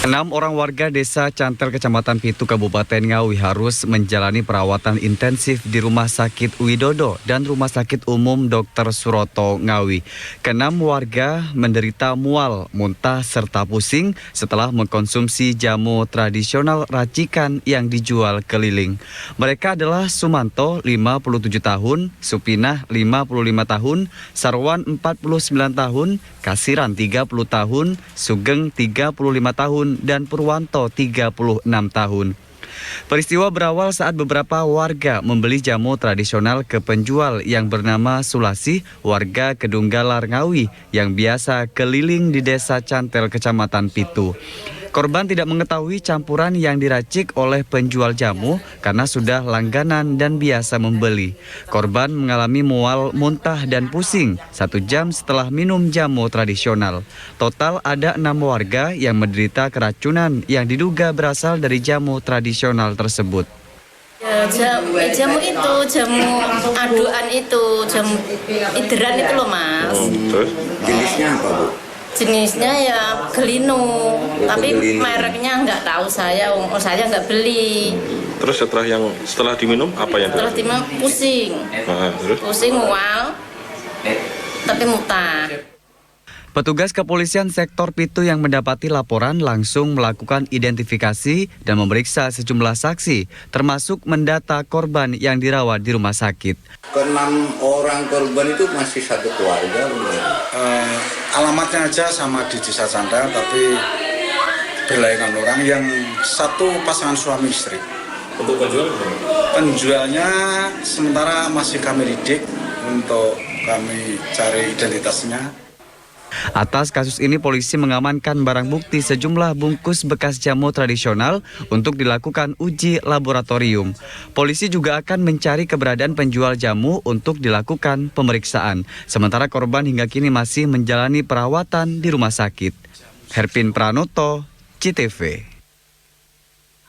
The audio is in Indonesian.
6 orang warga desa Cantel, Kecamatan Pitu, Kabupaten Ngawi harus menjalani perawatan intensif di Rumah Sakit Widodo dan Rumah Sakit Umum Dr. Suroto Ngawi. Ke-6 warga menderita mual, muntah, serta pusing setelah mengkonsumsi jamu tradisional racikan yang dijual keliling. Mereka adalah Sumanto, 57 tahun, Supinah, 55 tahun, Sarwan, 49 tahun, Kasiran, 30 tahun, Sugeng, 35 tahun, dan Purwanto 36 tahun. Peristiwa berawal saat beberapa warga membeli jamu tradisional ke penjual yang bernama Sulasi, warga Kedunggalar Ngawi yang biasa keliling di desa Cantel, Kecamatan Pitu. Korban tidak mengetahui campuran yang diracik oleh penjual jamu karena sudah langganan dan biasa membeli. Korban mengalami mual, muntah, dan pusing 1 jam setelah minum jamu tradisional. Total ada 6 warga yang menderita keracunan yang diduga berasal dari jamu tradisional tersebut. Jamu itu, jamu aduan itu, jamu ideran itu loh Mas. Terus jenisnya apa Bu? Jenisnya ya gelinu, tapi mereknya nggak tahu saya nggak beli. Terus setelah diminum apa yang Setelah diminum pusing, terus? pusing mual, tapi muntah. Petugas kepolisian sektor Pitu yang mendapati laporan langsung melakukan identifikasi dan memeriksa sejumlah saksi, termasuk mendata korban yang dirawat di rumah sakit. Ke-6 orang korban itu masih satu keluarga. Alamatnya aja sama di Desa Cantel, tapi berlainan orang yang satu pasangan suami istri. Untuk Penjualnya sementara masih kami lidik untuk kami cari identitasnya. Atas kasus ini polisi mengamankan barang bukti sejumlah bungkus bekas jamu tradisional untuk dilakukan uji laboratorium. Polisi juga akan mencari keberadaan penjual jamu untuk dilakukan pemeriksaan. Sementara korban hingga kini masih menjalani perawatan di rumah sakit. Herpin Pranoto, CTV.